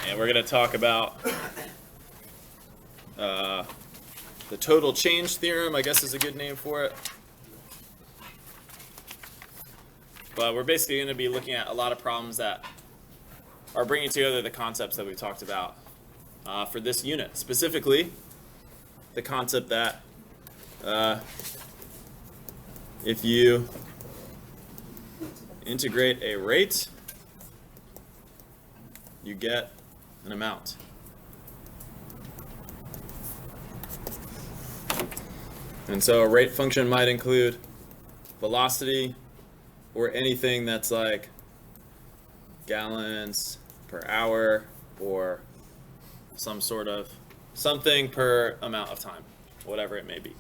And we're going to talk about the total change theorem, I guess is a good name for it. But we're basically going to be looking at a lot of problems that are bringing together the concepts that we talked about for this unit. Specifically, the concept that if you integrate a rate, you get an amount. And so a rate function might include velocity or anything that's like gallons per hour or some sort of something per amount of time, whatever it may be.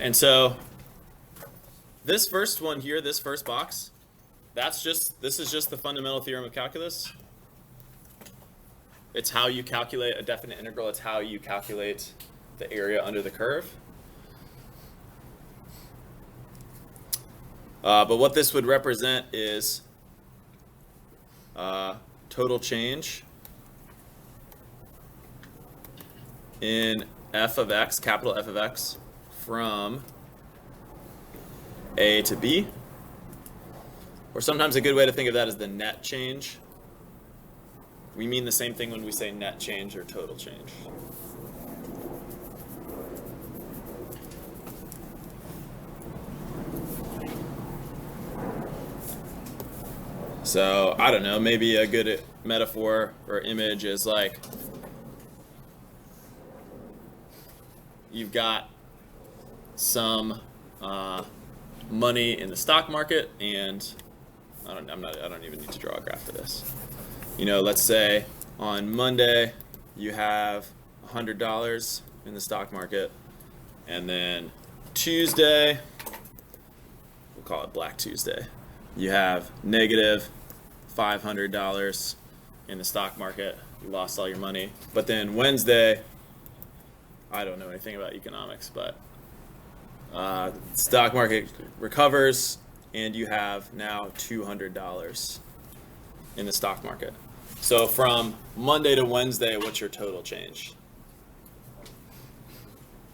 And so this first one here, this first box, this is just the fundamental theorem of calculus. It's how you calculate a definite integral. It's how you calculate the area under the curve. But what this would represent is total change in f of x, capital F of x, from A to B. Or sometimes a good way to think of that is the net change. We mean the same thing when we say net change or total change. So, I don't know, maybe a good metaphor or image is like you've got some money in the stock market, and I don't even need to draw a graph for this. You know, let's say on Monday you have $100 in the stock market, and then Tuesday, we'll call it Black Tuesday, you have negative $500 in the stock market. You lost all your money. But then Wednesday, I don't know anything about economics, but stock market recovers and you have now $200 in the stock market. So from Monday to Wednesday, what's your total change?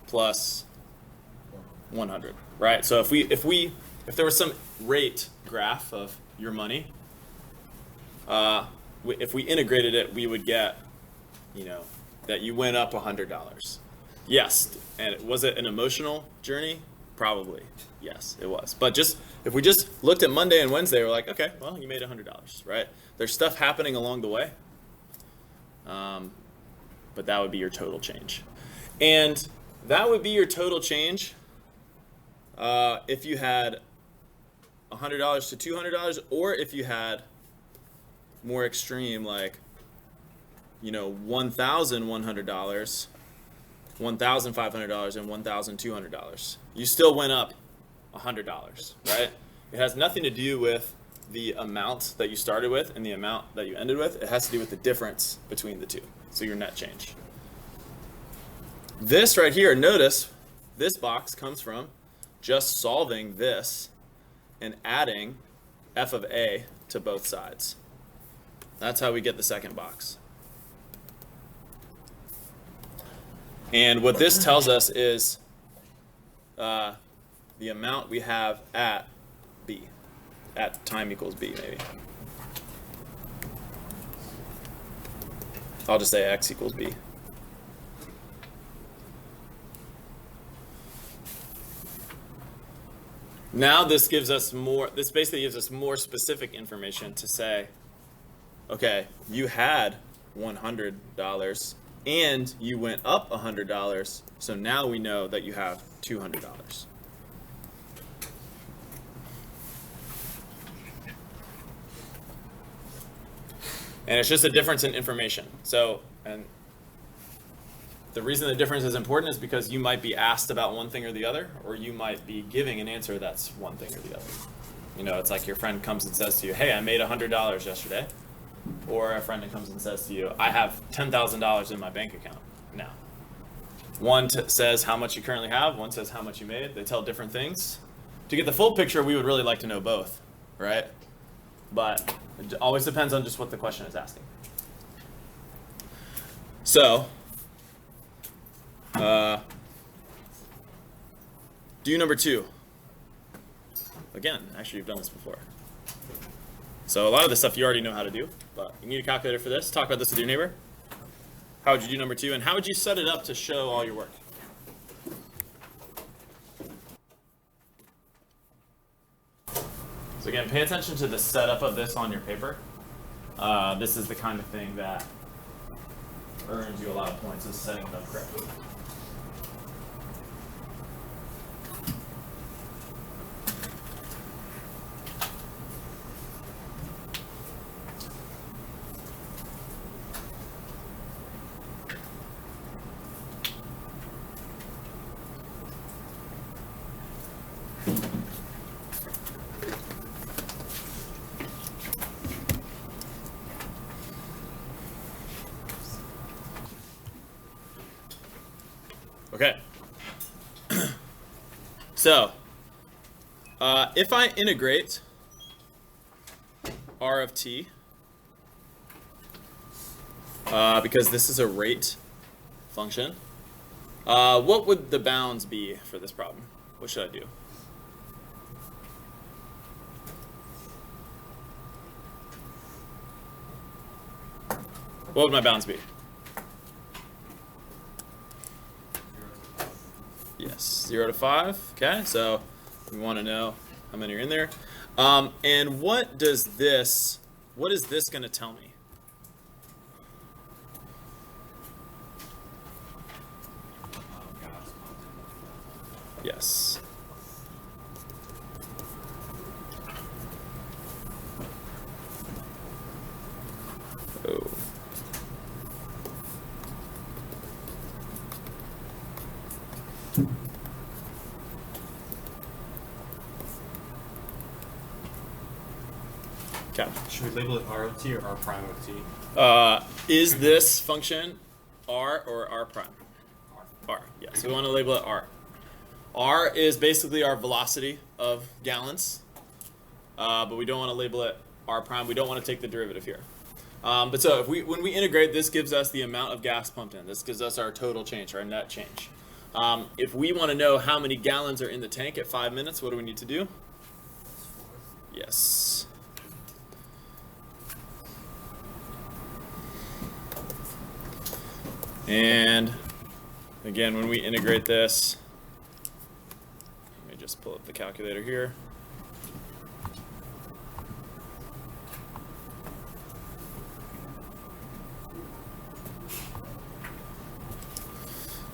Plus 100, right? So if there was some rate graph of your money, if we integrated it, we would get, that you went up $100. Yes, and was it an emotional journey? Probably, yes, it was. But if we just looked at Monday and Wednesday, we're like, okay, well, you made $100, right? There's stuff happening along the way, but that would be your total change. And that would be your total change if you had $100 to $200, or if you had more extreme, like, $1,100, $1,500, and $1,200. You still went up $100, right? It has nothing to do with the amount that you started with and the amount that you ended with. It has to do with the difference between the two, so your net change. This right here, notice this box comes from just solving this and adding f of a to both sides. That's how we get the second box. And what this tells us is the amount we have at b, at time equals b, maybe. I'll just say x equals b. Now this basically gives us more specific information to say, okay, you had $100 and you went up $100, so now we know that you have $200. And it's just a difference in information. So, and the reason the difference is important is because you might be asked about one thing or the other, or you might be giving an answer that's one thing or the other. It's like your friend comes and says to you, hey, I made $100 yesterday. Or a friend that comes and says to you, I have $10,000 in my bank account now. One says how much you currently have, one says how much you made. They tell different things. To get the full picture, we would really like to know both, right? But it always depends on just what the question is asking. So, do number 2. Again, actually you've done this before. So a lot of this stuff you already know how to do, but you need a calculator for this. Talk about this with your neighbor. How would you do number 2, and how would you set it up to show all your work? So again, pay attention to the setup of this on your paper. This is the kind of thing that earns you a lot of points, is setting it up correctly. Okay. So, if I integrate R of t, because this is a rate function, what would the bounds be for this problem? What should I do? What would my bounds be? Yes, 0 to 5. Okay, so we want to know how many are in there. And what is this going to tell me? Yes. Oh. Okay. Should we label it R of t or R prime of t? Is this function R or R prime? R. Yeah, so we want to label it R. R is basically our velocity of gallons, but we don't want to label it R prime. We don't want to take the derivative here. But so when we integrate, this gives us the amount of gas pumped in. This gives us our total change, our net change. If we want to know how many gallons are in the tank at 5 minutes, what do we need to do? Yes. And again, when we integrate this, let me just pull up the calculator here.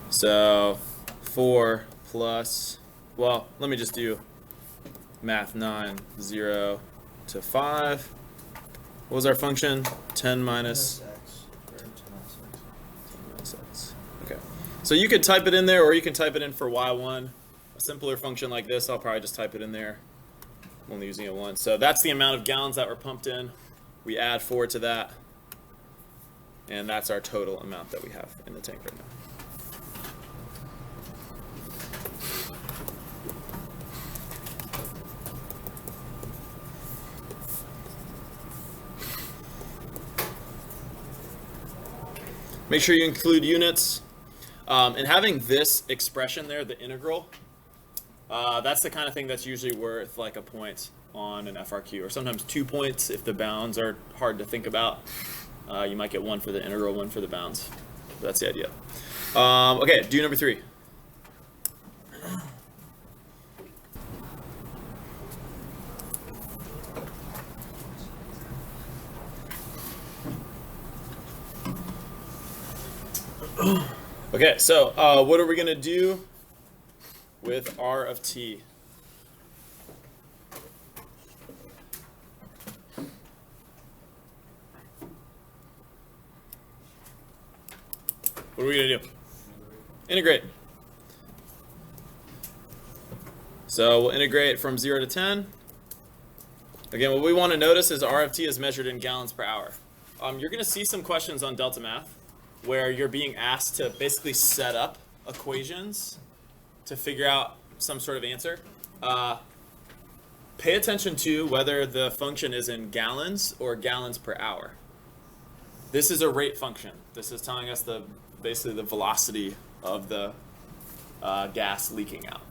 So 4 plus, well, let me just do math 9, 0 to 5. What was our function? 10 minus x. Okay. So you could type it in there, or you can type it in for y1. A simpler function like this, I'll probably just type it in there. I'm only using it once. So that's the amount of gallons that were pumped in. We add 4 to that. And that's our total amount that we have in the tank right now. Make sure you include units. And having this expression there, the integral, that's the kind of thing that's usually worth like a point on an FRQ, or sometimes 2 points if the bounds are hard to think about. You might get 1 for the integral, 1 for the bounds. But that's the idea. Okay, do number 3. Okay, so what are we going to do with R of t? What are we going to do? Integrate. So we'll integrate from 0 to 10. Again, what we want to notice is R of t is measured in gallons per hour. You're going to see some questions on Delta Math where you're being asked to basically set up equations to figure out some sort of answer, pay attention to whether the function is in gallons or gallons per hour. This is a rate function. This is telling us basically the velocity of the gas leaking out.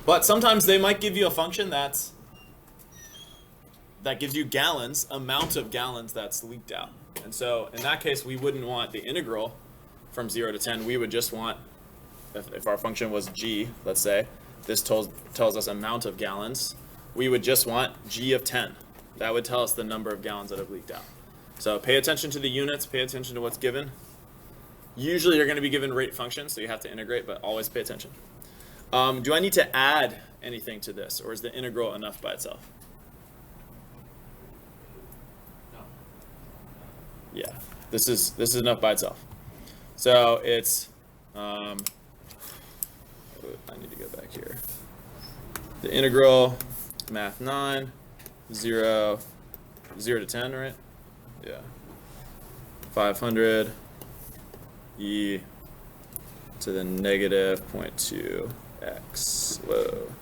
But sometimes they might give you a function that gives you gallons, amount of gallons that's leaked out. And so in that case, we wouldn't want the integral from 0 to 10. We would just want, if our function was g, let's say, this tells us amount of gallons, we would just want g of 10. That would tell us the number of gallons that have leaked out. So pay attention to the units, pay attention to what's given. Usually you're going to be given rate functions, so you have to integrate, but always pay attention. Do I need to add anything to this, or is the integral enough by itself? No. Yeah, this is enough by itself. So it's I need to go back here. The integral, math 9, 0 to 10, right? Yeah. 500 e to the negative 0.2 x. Whoa.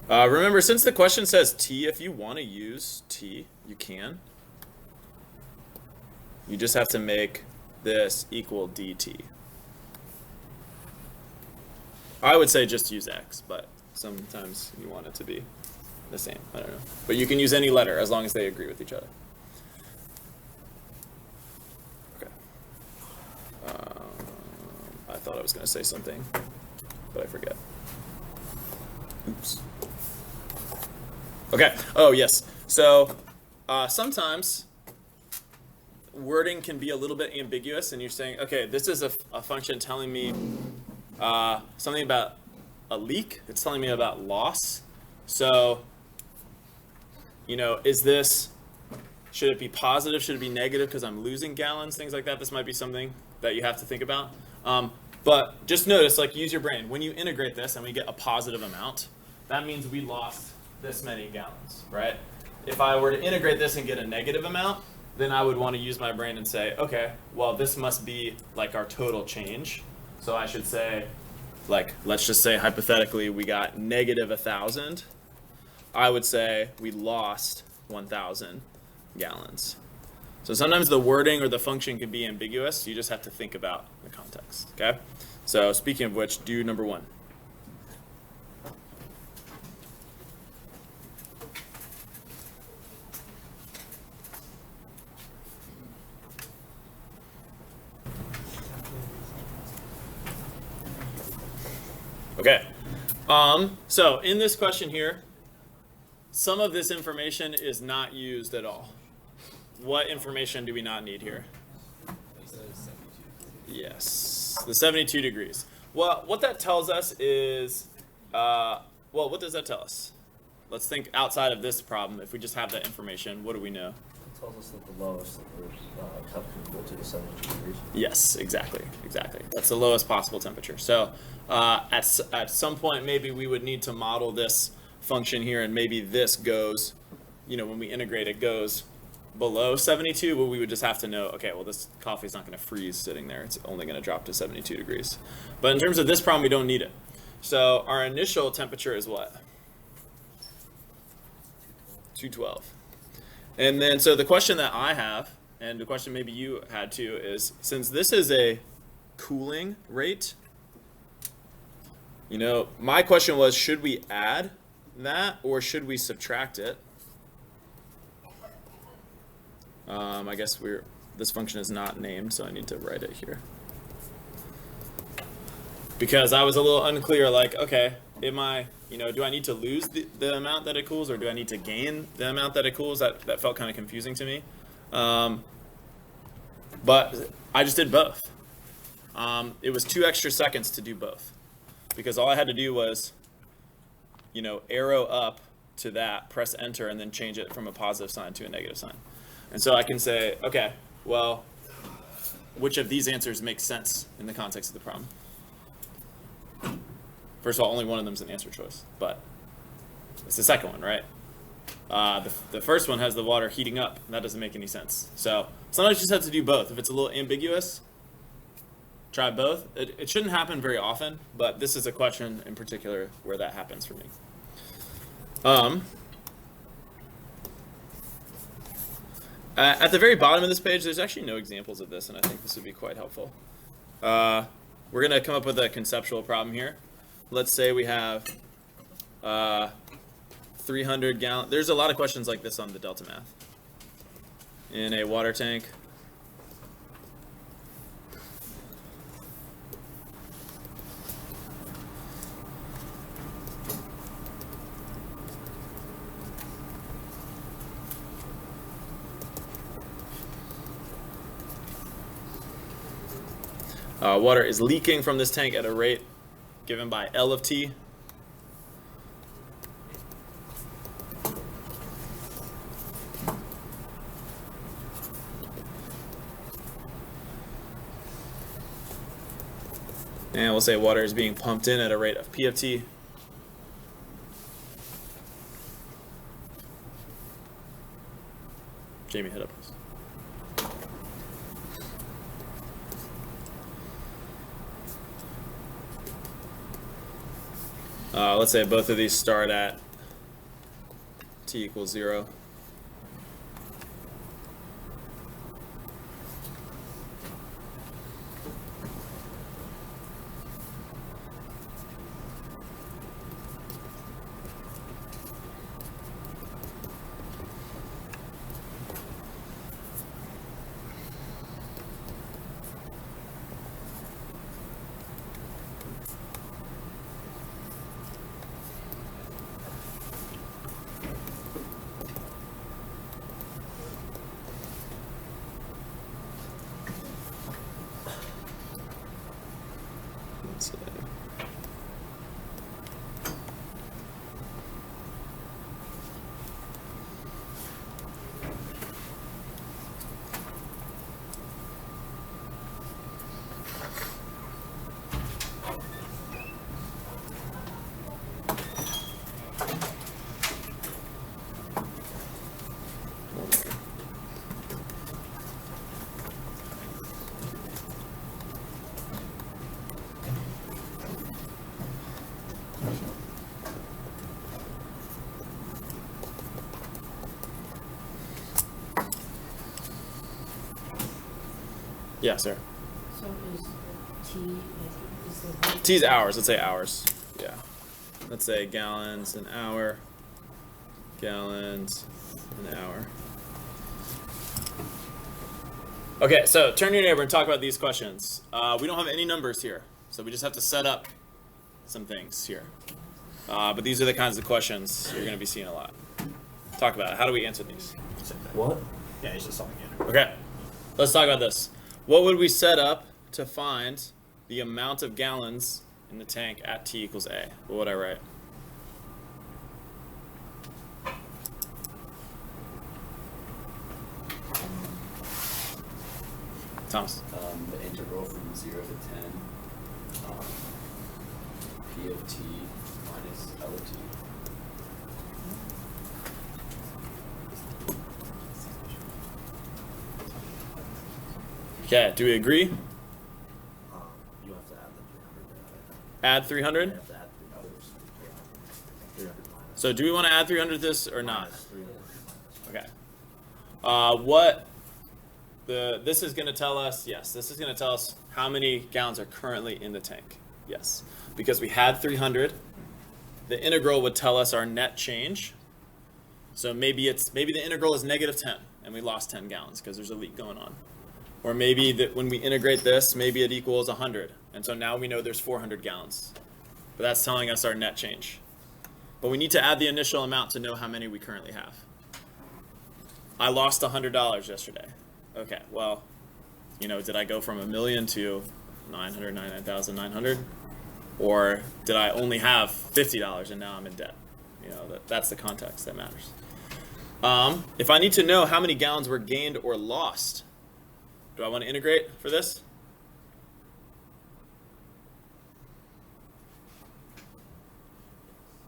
Remember, since the question says t, if you want to use t, you can. You just have to make this equal dt. I would say just use x, but sometimes you want it to be the same. I don't know. But you can use any letter as long as they agree with each other. Okay. I thought I was going to say something, but I forget. Oops. Okay. Oh, yes. So sometimes wording can be a little bit ambiguous, and you're saying, okay, this is a function telling me something about a leak. It's telling me about loss. So, should it be positive? Should it be negative because I'm losing gallons? Things like that. This might be something that you have to think about. But just notice, use your brain. When you integrate this and we get a positive amount, that means we lost this many gallons, right? If I were to integrate this and get a negative amount, then I would want to use my brain and say, okay, well, this must be our total change. So I should say, let's just say hypothetically we got negative 1,000. I would say we lost 1,000 gallons. So sometimes the wording or the function can be ambiguous. You just have to think about the context, okay? So speaking of which, do number 1. Okay, so in this question here, some of this information is not used at all. What information do we not need here? Yes, the 72 degrees. Well, what that tells us is, what does that tell us? Let's think outside of this problem. If we just have that information, what do we know? It tells us that the lowest temperature will go to the 72 degrees. Yes, exactly. That's the lowest possible temperature. So at some point, maybe we would need to model this function here, and maybe this goes, when we integrate, it goes below 72, but we would just have to know, okay, well, this coffee is not going to freeze sitting there. It's only going to drop to 72 degrees. But in terms of this problem, we don't need it. So our initial temperature is what? 212. And then, so the question that I have, and the question maybe you had too, is since this is a cooling rate, my question was, should we add that or should we subtract it? I guess this function is not named, so I need to write it here. Because I was a little unclear, okay, do I need to lose the amount that it cools, or do I need to gain the amount that it cools? That felt kind of confusing to me. But I just did both. It was 2 extra seconds to do both. Because all I had to do was, arrow up to that, press enter, and then change it from a positive sign to a negative sign. And so I can say, okay, well, which of these answers makes sense in the context of the problem? First of all, only one of them is an answer choice, but it's the second one, right? The first one has the water heating up. That doesn't make any sense. So sometimes you just have to do both. If it's a little ambiguous, Try both. It shouldn't happen very often, but this is a question in particular where that happens for me. At the very bottom of this page, there's actually no examples of this, and I think this would be quite helpful. We're going to come up with a conceptual problem here. Let's say we have 300 gallon. There's a lot of questions like this on the Delta Math. In a water tank. Water is leaking from this tank at a rate given by L of t. And we'll say water is being pumped in at a rate of P of t. Jamie, hit up. Let's say both of these start at t equals 0. Yeah, sir. So is T, is the T's hours. Let's say hours. Yeah. Let's say gallons an hour. Gallons an hour. Okay, so turn to your neighbor and talk about these questions. We don't have any numbers here, so we just have to set up some things here. But these are the kinds of questions you're going to be seeing a lot. Talk about it. How do we answer these? What? Yeah, he's just something in. Okay, let's talk about this. What would we set up to find the amount of gallons in the tank at t equals a? What would I write? Thomas. The integral from 0 to 10, P of t minus L of t. Okay, do we agree? You have to add the 300. Add 300? You have to add 300 minus So do we want to add 300 to this or not? 300. Okay. This is going to tell us, yes, this is going to tell us how many gallons are currently in the tank. Yes, because we had 300. The integral would tell us our net change. So maybe the integral is negative 10 and we lost 10 gallons because there's a leak going on. Or maybe that when we integrate this, maybe it equals 100. And so now we know there's 400 gallons. But that's telling us our net change. But we need to add the initial amount to know how many we currently have. I lost $100 yesterday. Okay, well, did I go from $1 million to 999,900? Or did I only have $50 and now I'm in debt? That's the context that matters. If I need to know how many gallons were gained or lost, do I want to integrate for this?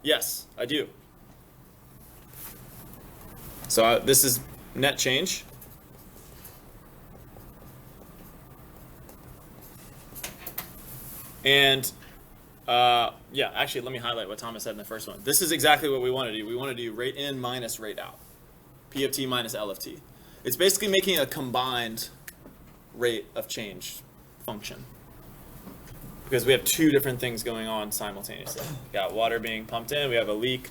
Yes, I do. So this is net change. And yeah, actually, let me highlight what Thomas said in the first one. This is exactly what we want to do. We want to do rate in minus rate out. P of t minus L of t. It's basically making a combined rate of change function. Because we have two different things going on simultaneously. We got water being pumped in, we have a leak,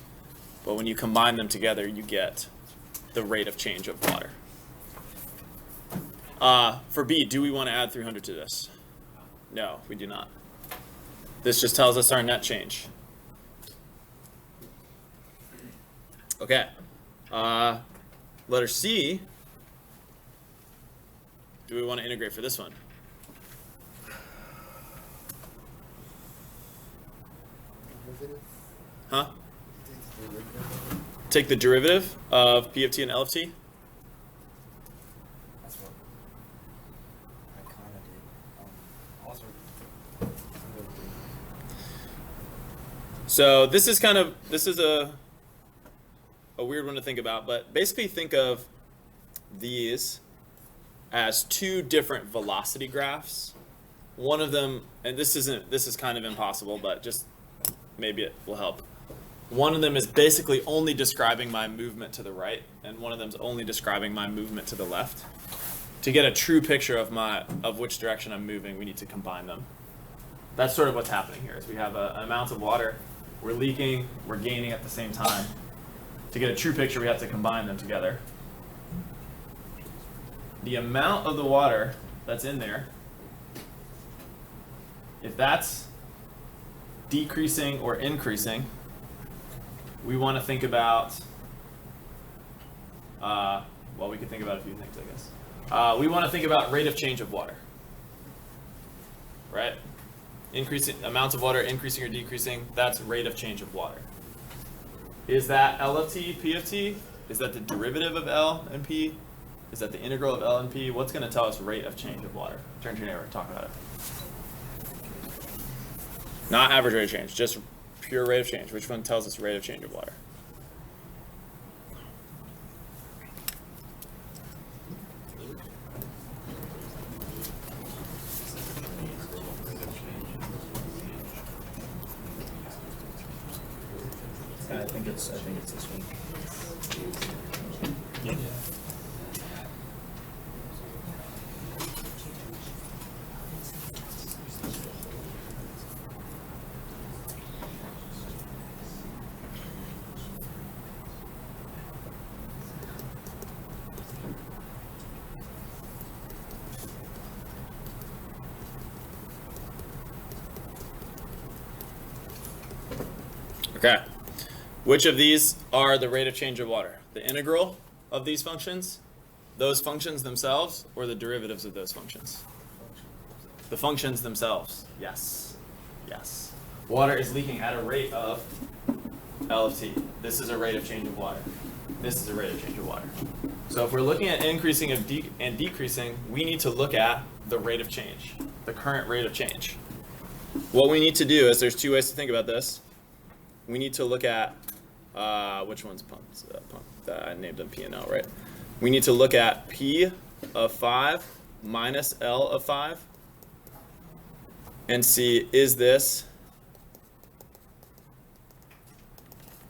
but when you combine them together, you get the rate of change of water. For B, do we want to add 300 to this? No, we do not. This just tells us our net change. Okay. Letter C. Do we want to integrate for this one? Huh? Take the derivative of P of t and L of t? That's what I kind of did. Also, So this is a weird one to think about, but basically think of these as two different velocity graphs. One of them, and this is kind of impossible, but just maybe it will help. One of them is basically only describing my movement to the right, and one of them is only describing my movement to the left. To get a true picture of which direction I'm moving, we need to combine them. That's sort of what's happening here. Is we have an amount of water, we're leaking, we're gaining at the same time. To get a true picture, we have to combine them together. The amount of the water that's in there, if that's decreasing or increasing, we want to think about, well, we could think about a few things, I guess. We want to think about rate of change of water, right? Increasing amounts of water, increasing or decreasing, that's rate of change of water. Is that L of t, P of t? Is that the derivative of L and P? Is that the integral of L and P? What's going to tell us rate of change of water? Turn to your neighbor and talk about it. Not average rate of change, just pure rate of change. Which one tells us rate of change of water? I think it's this one. Okay. Which of these are the rate of change of water? The integral of these functions, those functions themselves, or the derivatives of those functions? The functions themselves. Yes. Yes. Water is leaking at a rate of L of t. This is a rate of change of water. This is a rate of change of water. So if we're looking at increasing and decreasing, we need to look at the rate of change, the current rate of change. What we need to do is, there's two ways to think about this. We need to look at, which one's pumped? I named them P and L, right? We need to look at P of 5 minus L of 5 and see, is this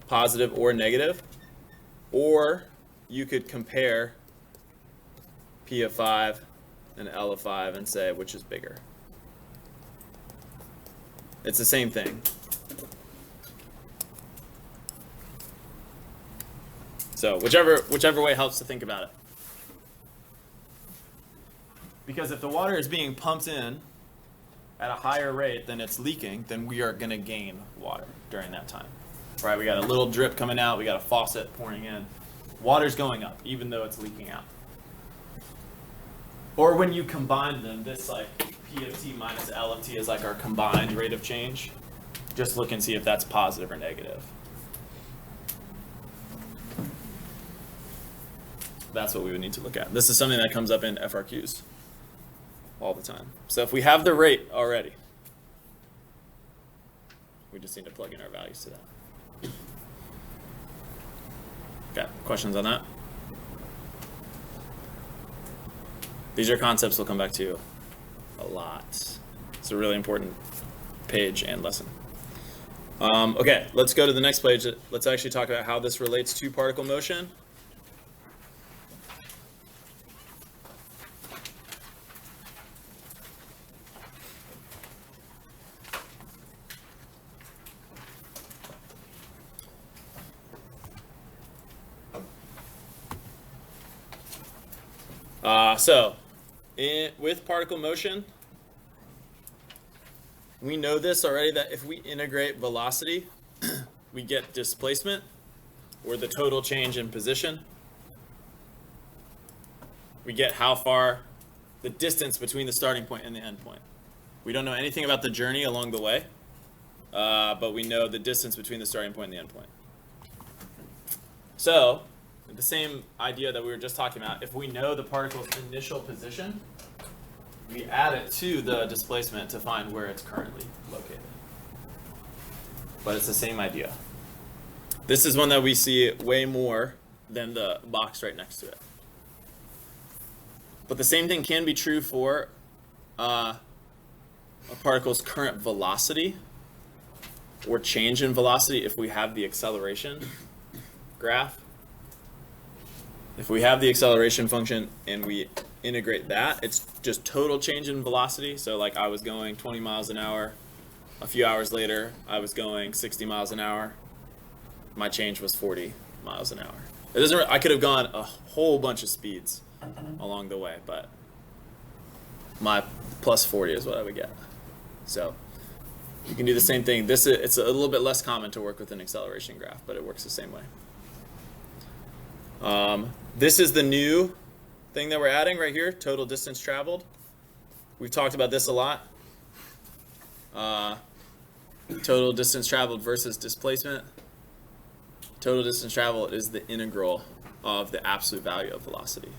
positive or negative? Or you could compare P of 5 and L of 5 and say which is bigger. It's the same thing. So whichever way helps to think about it. Because if the water is being pumped in at a higher rate than it's leaking, then we are going to gain water during that time. Right? We got a little drip coming out, we got a faucet pouring in. Water's going up, even though it's leaking out. Or when you combine them, this like P of t minus L of t is like our combined rate of change. Just look and see if that's positive or negative. That's what we would need to look at. This is something that comes up in FRQs all the time. So if we have the rate already, we just need to plug in our values to that. Okay, questions on that? These are concepts we'll come back to a lot. It's a really important page and lesson. Okay, let's go to the next page. Let's actually talk about how this relates to particle motion. With particle motion, we know this already, that if we integrate velocity, we get displacement, or the total change in position. We get how far, the distance between the starting point and the end point. We don't know anything about the journey along the way, but we know the distance between the starting point and the end point. So, the same idea that we were just talking about, if we know the particle's initial position, we add it to the displacement to find where it's currently located. But it's the same idea. This is one that we see way more than the box right next to it. But the same thing can be true for a particle's current velocity or change in velocity if we have the acceleration graph. If we have the acceleration function and we integrate that, it's just total change in velocity. So like I was going 20 miles an hour. A few hours later, I was going 60 miles an hour. My change was 40 miles an hour. It doesn't. I could have gone a whole bunch of speeds along the way, but my plus 40 is what I would get. So you can do the same thing. It's a little bit less common to work with an acceleration graph, but it works the same way. This is the new thing that we're adding right here, total distance traveled. We've talked about this a lot. Total distance traveled versus displacement. Total distance traveled is the integral of the absolute value of velocity.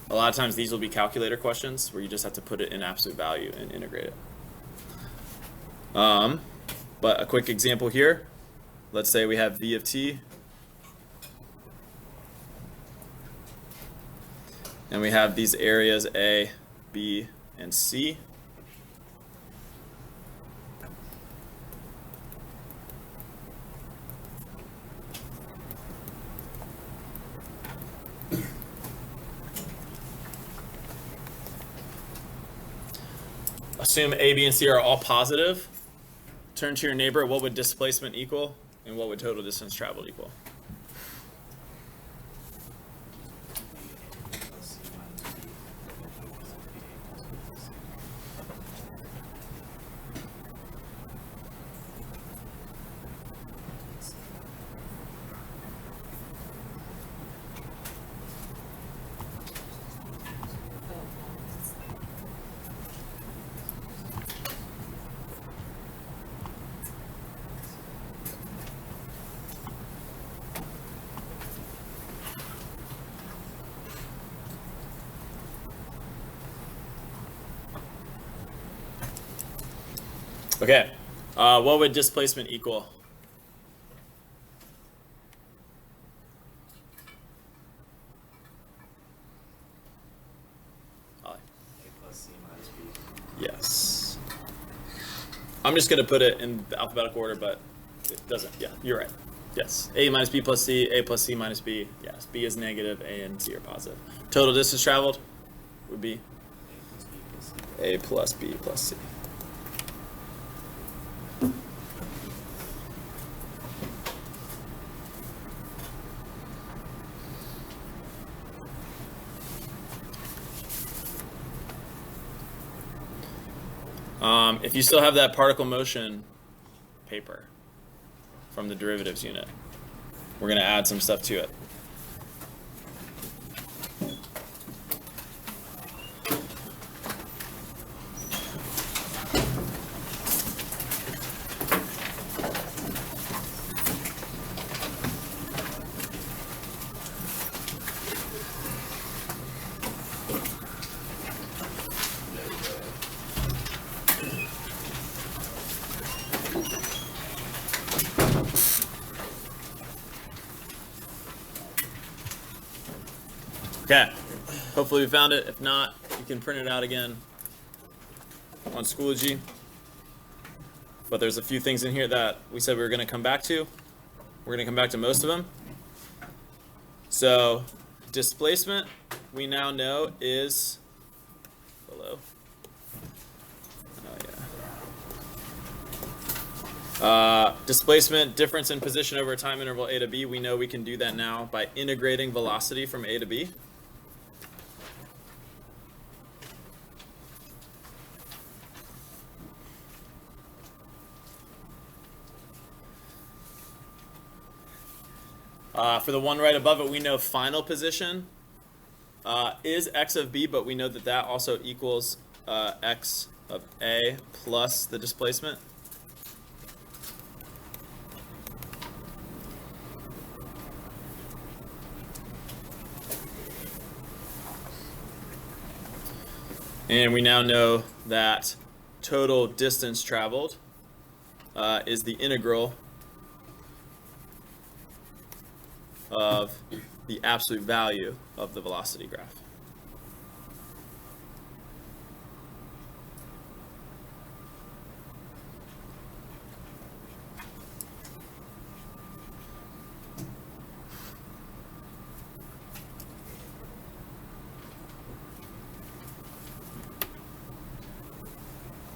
A lot of times these will be calculator questions where you just have to put it in absolute value and integrate it. But a quick example here. Let's say we have v of t. And we have these areas A, B, and C. Assume A, B, and C are all positive. Turn to your neighbor, what would displacement equal? And what would total distance traveled equal? Okay, what would displacement equal? A plus C minus B. Yes. I'm just going to put it in the alphabetical order, but it doesn't. Yeah, you're right. Yes. A minus B plus C, A plus C minus B. Yes, B is negative, A and C are positive. Total distance traveled would be A plus B plus C. If you still have that particle motion paper from the derivatives unit, we're going to add some stuff to it. Okay, hopefully we found it. If not, you can print it out again on Schoology. but there's a few things in here that we said we were going to come back to. We're going to come back to most of them. So displacement, we now know is below. Displacement, difference in position over time interval a to b. We know we can do that now by integrating velocity from a to b. For the one right above it, we know final position is x of b, but we know that that also equals x of a plus the displacement. And we now know that total distance traveled is the integral of the absolute value of the velocity graph.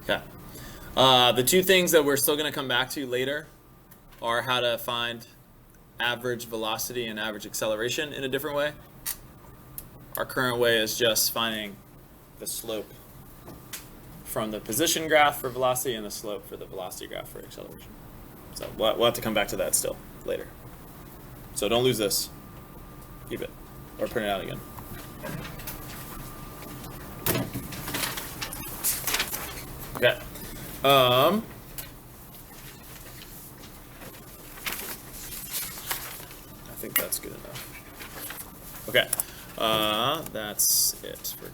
Okay. The two things that we're still going to come back to later are how to find average velocity and average acceleration in a different way. Our current way is just finding the slope from the position graph for velocity and the slope for the velocity graph for acceleration. So we'll have to come back to that still later. So don't lose this. Keep it. Or print it out again. Okay. I think that's good enough. Okay. That's it for today.